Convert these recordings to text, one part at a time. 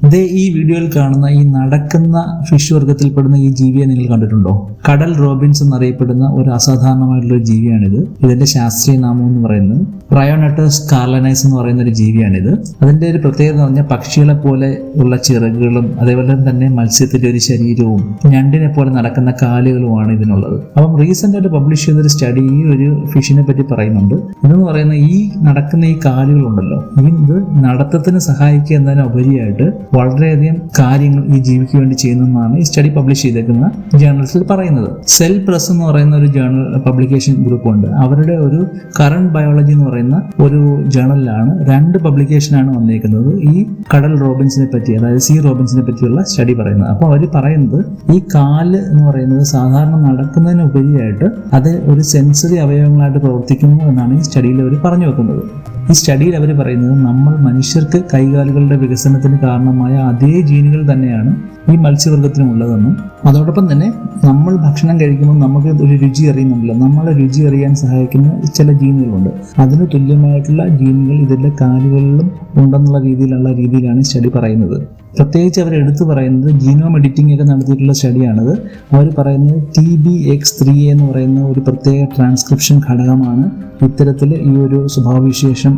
ഈ വീഡിയോയിൽ കാണുന്ന ഈ നടക്കുന്ന ഫിഷ് വർഗത്തിൽപ്പെടുന്ന ഈ ജീവിയെ നിങ്ങൾ കണ്ടിട്ടുണ്ടോ? കടൽ റോബിൻസ് എന്നറിയപ്പെടുന്ന ഒരു അസാധാരണമായിട്ടുള്ള ഒരു ജീവിയാണിത്. ഇതിന്റെ ശാസ്ത്രീയ നാമം എന്ന് പറയുന്നത് റയോനെറ്റസ് കാർലനൈസ് എന്ന് പറയുന്ന ഒരു ജീവിയാണിത്. അതിന്റെ ഒരു പ്രത്യേകത എന്ന് പറഞ്ഞാൽ പക്ഷികളെ പോലെ ഉള്ള ചിറകുകളും അതേപോലെ തന്നെ മത്സ്യത്തിന്റെ ഒരു ശരീരവും ഞണ്ടിനെ പോലെ നടക്കുന്ന കാലുകളുമാണ് ഇതിനുള്ളത്. അപ്പം റീസെന്റ് ആയിട്ട് പബ്ലിഷ് ചെയ്തൊരു സ്റ്റഡി ഈ ഒരു ഫിഷിനെ പറ്റി പറയുന്നുണ്ട്. ഇതെന്ന് പറയുന്ന ഈ നടക്കുന്ന ഈ കാലുകളുണ്ടല്ലോ, ഇത് നടത്തത്തിന് സഹായിക്കുക എന്നതിനുപരിയായിട്ട് വളരെയധികം കാര്യങ്ങൾ ഈ ജീവിക്ക് വേണ്ടി ചെയ്യുന്നതെന്നാണ് ഈ സ്റ്റഡി പബ്ലിഷ് ചെയ്തേക്കുന്ന ജേർണൽസിൽ പറയുന്നത്. സെൽ പ്രസ് എന്ന് പറയുന്ന ഒരു ജേർണൽ പബ്ലിക്കേഷൻ ഗ്രൂപ്പ് ഉണ്ട്. അവരുടെ ഒരു കറന്റ് ബയോളജി എന്ന് പറയുന്ന ഒരു ജേർണലിലാണ് 2 പബ്ലിക്കേഷനാണ് വന്നേക്കുന്നത് ഈ കടൽ റോബിൻസിനെ പറ്റി, അതായത് സീ റോബിൻസിനെ പറ്റിയുള്ള സ്റ്റഡി പറയുന്നത്. അപ്പോൾ അവർ പറയുന്നത് ഈ കാല് എന്ന് പറയുന്നത് സാധാരണ നടക്കുന്നതിനുപരിയായിട്ട് അത് ഒരു സെൻസറി അവയവങ്ങളായിട്ട് പ്രവർത്തിക്കുന്നു എന്നാണ് ഈ സ്റ്റഡിയിൽ അവർ പറഞ്ഞു വെക്കുന്നത്. ഈ സ്റ്റഡിയിൽ അവർ പറയുന്നത് നമ്മൾ മനുഷ്യർക്ക് കൈകാലുകളുടെ വികസനത്തിന് കാരണമായ അതേ ജീനുകൾ തന്നെയാണ് ഈ മത്സ്യവർഗത്തിനുമുള്ളതെന്നും അതോടൊപ്പം തന്നെ നമ്മൾ ഭക്ഷണം കഴിക്കുമ്പോൾ നമുക്ക് ഒരു രുചി അറിയുന്നുണ്ടല്ലോ, നമ്മളെ രുചി അറിയാൻ സഹായിക്കുന്ന ചില ജീനുകളുണ്ട്. അതിന് തുല്യമായിട്ടുള്ള ജീനുകൾ ഇതിൻ്റെ കാലുകളിലും ഉണ്ടെന്നുള്ള രീതിയിലാണ് സ്റ്റഡി പറയുന്നത്. പ്രത്യേകിച്ച് അവർ എടുത്തു പറയുന്നത് ജീനോം എഡിറ്റിംഗ് ഒക്കെ നടത്തിയിട്ടുള്ള സ്റ്റഡിയാണിത്. അവർ പറയുന്നത് TBX3 എന്ന് പറയുന്ന ഒരു പ്രത്യേക ട്രാൻസ്ക്രിപ്ഷൻ ഘടകമാണ് ഇത്തരത്തിൽ ഈ ഒരു സ്വഭാവവിശേഷം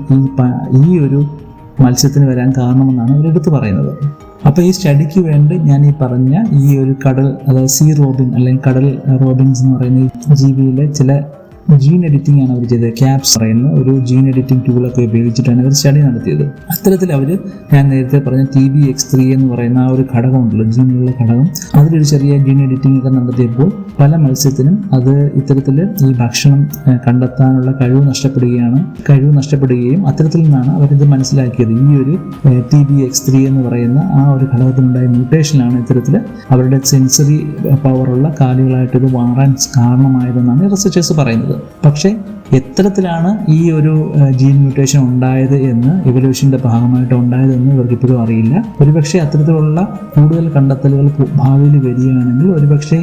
ഈ ഒരു മത്സ്യത്തിന് വരാൻ കാരണമെന്നാണ് അവരെടുത്ത് പറയുന്നത്. അപ്പോൾ ഈ സ്റ്റഡിക്ക് വേണ്ടി ഞാൻ ഈ പറഞ്ഞ ഈ ഒരു കടൽ, അതായത് സീ റോബിൻ അല്ലെങ്കിൽ കടൽ റോബിൻസ് എന്ന് പറയുന്ന ഈ ജീവിയിലെ ചില ജീൻ എഡിറ്റിംഗ് ആണ് അവർ ചെയ്തത്. ക്യാപ്സ് പറയുന്ന ഒരു ജീൻ എഡിറ്റിംഗ് ടൂളൊക്കെ ഉപയോഗിച്ചിട്ടാണ് അവർ സ്റ്റഡി നടത്തിയത്. അത്തരത്തിൽ അവർ ഞാൻ നേരത്തെ പറഞ്ഞ TBX3 എന്ന് പറയുന്ന ആ ഒരു ഘടകം ഉണ്ടല്ലോ, ജീനുള്ള ഘടകം, അതിലൊരു ചെറിയ ജീൻ എഡിറ്റിംഗ് ഒക്കെ നടത്തിയപ്പോൾ പല മത്സ്യത്തിനും അത് ഇത്തരത്തിൽ ഈ ഭക്ഷണം കണ്ടെത്താനുള്ള കഴിവ് നഷ്ടപ്പെടുകയും അത്തരത്തിൽ നിന്നാണ് അവരിത് മനസ്സിലാക്കിയത്. ഈ ഒരു TBX3 എന്ന് പറയുന്ന ആ ഒരു ഘടകത്തിനുണ്ടായ മ്യൂട്ടേഷനാണ് ഇത്തരത്തിൽ അവരുടെ സെൻസറി പവറുള്ള കാലുകളായിട്ട് ഇത് മാറാൻ കാരണമായതെന്നാണ് റിസർച്ചേഴ്സ് പറയുന്നത്. പക്ഷേ എത്തരത്തിലാണ് ഈ ഒരു ജീൻ മ്യൂട്ടേഷൻ ഉണ്ടായത് എന്ന്, ഇവല്യൂഷന്റെ ഭാഗമായിട്ട് ഉണ്ടായതെന്ന് ഇവർക്ക് ഇപ്പോഴും അറിയില്ല. ഒരുപക്ഷെ അത്തരത്തിലുള്ള കൂടുതൽ കണ്ടെത്തലുകൾ ഭാവിയിൽ വരികയാണെങ്കിൽ ഒരുപക്ഷെ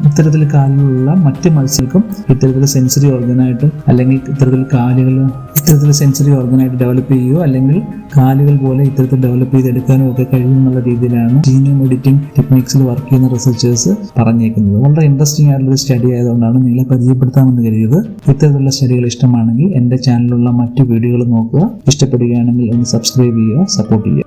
ഇത്തരത്തിൽ കാലുകളുള്ള മറ്റ് മത്സ്യങ്ങൾക്കും ഇത്തരത്തിൽ സെൻസറി ഓർഗനായിട്ട് അല്ലെങ്കിൽ ഇത്തരത്തിൽ കാലുകൾ ഇത്തരത്തിൽ സെൻസറി ഓർഗനായിട്ട് ഡെവലപ്പ് ചെയ്യുകയോ അല്ലെങ്കിൽ കാലുകൾ പോലെ ഇത്തരത്തിൽ ഡെവലപ്പ് ചെയ്തെടുക്കാനോ ഒക്കെ കഴിയുമെന്നുള്ള രീതിയിലാണ് ജീനോം എഡിറ്റിംഗ് ടെക്നിക്സിൽ വർക്ക് ചെയ്യുന്ന റിസർച്ചേഴ്സ് പറഞ്ഞേക്കുന്നത്. വളരെ ഇൻട്രസ്റ്റിംഗ് ആയിട്ടുള്ള സ്റ്റഡി ആയതുകൊണ്ടാണ് നിങ്ങളെ പരിചയപ്പെടുത്താമെന്ന് കരുതിയത്. ഇത്തരത്തിലുള്ള സ്റ്റഡികൾ ഇഷ്ടമാണെങ്കിൽ എൻ്റെ ചാനലിലുള്ള മറ്റു വീഡിയോകൾ നോക്കുക. ഇഷ്ടപ്പെടുകയാണെങ്കിൽ ഒന്ന് സബ്സ്ക്രൈബ് ചെയ്യുക, സപ്പോർട്ട് ചെയ്യുക.